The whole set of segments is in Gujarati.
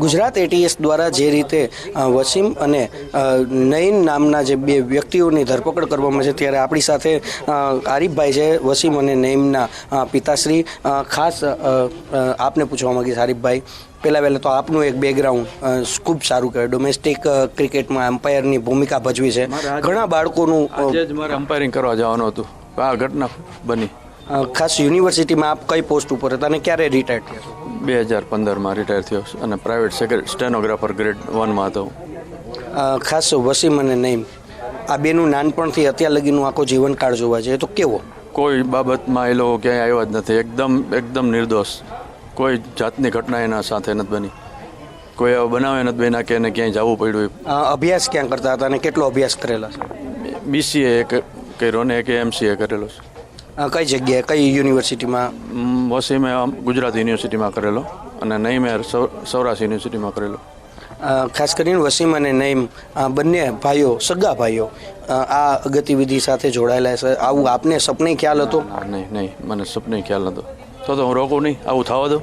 ગુજરાત એટીએસ દ્વારા જે રીતે વસીમ અને નઈન નામના જે બે વ્યક્તિઓની ધરપકડ કરવામાં છે, ત્યારે આપણી સાથે આરીફભાઈ છે, વસીમ અને નઈમના પિતાશ્રી. ખાસ આપને પૂછવા માંગીશ આરીફભાઈ, પહેલાં તો આપનું એક બેકગ્રાઉન્ડ ખૂબ સારું કહેવાય. ડોમેસ્ટિક ક્રિકેટમાં એમ્પાયરની ભૂમિકા ભજવી છે. ઘણા બાળકોનું આજે જ મારે એમ્પાયરિંગ કરવા જવાનું હતું, આ ઘટના બની. ખાસ યુનિવર્સિટીમાં આપ કઈ પોસ્ટ ઉપર હતા અને ક્યારે રિટાયર થયા? 2015માં રિટાયર થયો અને પ્રાઇવેટ સ્ટેનોગ્રાફર ગ્રેડ 1માં હતો. ખાસ વસીમ અને નઈમ, આ બેનું નાનપણથી અત્યાર લગીનું આખો જીવનકાળ જોવા જઈએ તો કેવો? કોઈ બાબતમાં એ લોકો ક્યાંય આવ્યા જ નથી. એકદમ નિર્દોષ. કોઈ જાતની ઘટના એના સાથે નથી બની. કોઈ એવા બનાવે નથી બન્યા કે એને ક્યાંય જવું પડ્યું. અભ્યાસ ક્યાં કરતા હતા અને કેટલો અભ્યાસ કરેલા છે? BCA કર્યો ને એક MCA કરેલો છે. કઈ જગ્યાએ, કઈ યુનિવર્સિટીમાં? વસીમે ગુજરાત યુનિવર્સિટીમાં કરેલો અને નઈમે સૌરાષ્ટ્ર યુનિવર્સિટીમાં કરેલો. ખાસ કરીને વસીમ અને નઈમ બંને ભાઈઓ, સગા ભાઈઓ આ ગતિવિધિ સાથે જોડાયેલા છે. આવું આપને સપને ખ્યાલ હતો? નહીં, મને સપને ખ્યાલ નહોતો. તો હું રોકું નહીં, આવું થવા દો.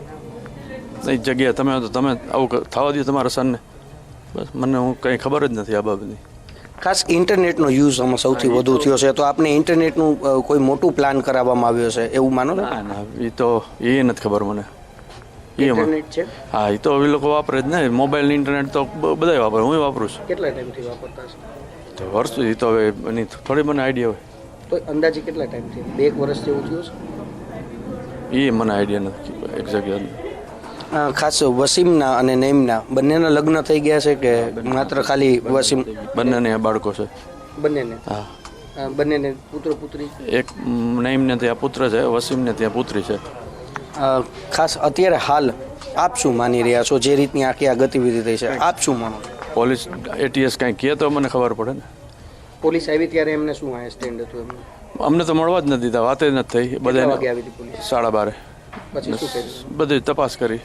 એ જગ્યાએ તમે આવું થવા દો તમારા સનને. બસ મને હું કંઈ ખબર જ નથી આ બાબતની. ખાસ ઇન્ટરનેટનો યુઝ આમાં સૌથી વધુ થયો છે, તો આપને ઇન્ટરનેટનું કોઈ મોટું પ્લાન કરાવવામાં આવ્યો છે એવું માનો? ના, એ નથી ખબર મને. ઇન્ટરનેટ છે? હા, એ તો એ લોકો વાપરે જ ને. મોબાઈલ ઇન્ટરનેટ તો બધા વાપરે, હું વાપરું છું. કેટલા ટાઈમથી વાપરતા છે? તો વર્ષો, એ તો હવે એની થોડી મને આઈડિયા હોય. તો અંદાજે કેટલા ટાઈમથી? 1 વર્ષ જેવું થયું છે? એ મને આઈડિયા નથી એક્ઝેક્ટ. ખાસ વસીમના અને નઈમના બંનેના લગ્ન થઈ ગયા છે કે માત્ર ખાલી વસીમ? બંનેને બાળકો છે. બંનેને? હા. બંનેને પુત્ર પુત્રી? એક નઈમને ત્યાં પુત્ર છે, વસીમને ત્યાં પુત્રી છે. ખાસ અત્યારે હાલ આપ શું માની રહ્યા છો? જે રીતની આખી આ ગતિવિધિ થઈ છે, આપ શું માનો? પોલીસ ATS કાંઈ કહે તો મને ખબર પડે ને. પોલીસ આવી ત્યારે એમને શું આ સ્ટેન્ડ હતું એમને? અમને તો મળવા જ નથી દીધા, વાત જ નથી થઈ. બધા 12:30. પછી શું કર્યું? બધી તપાસ કરી.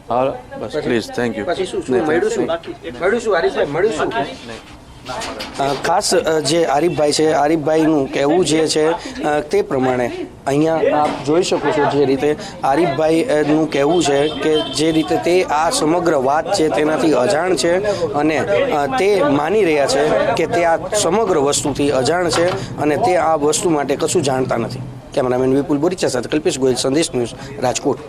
હા, બસ પ્લીઝ, થેન્ક યુ. પછી શું મળ્યું? શું આરીફભાઈ મળ્યું શું? ખાસ જે આરીફભાઈ છે, આરીફભાઈનું કહેવું જે છે તે પ્રમાણે અહીંયા આપ જોઈ શકો છો જે રીતે આરીફભાઈનું કહેવું છે કે જે રીતે તે આ સમગ્ર વાત છે તેનાથી અજાણ છે અને તે માની રહ્યા છે કે તે આ સમગ્ર વસ્તુથી અજાણ છે અને તે આ વસ્તુ માટે કશું જાણતા નથી. કેમેરામેન વિપુલ બોરીચા સાથે કલ્પેશ ગોયલ, સંદેશ ન્યૂઝ, રાજકોટ.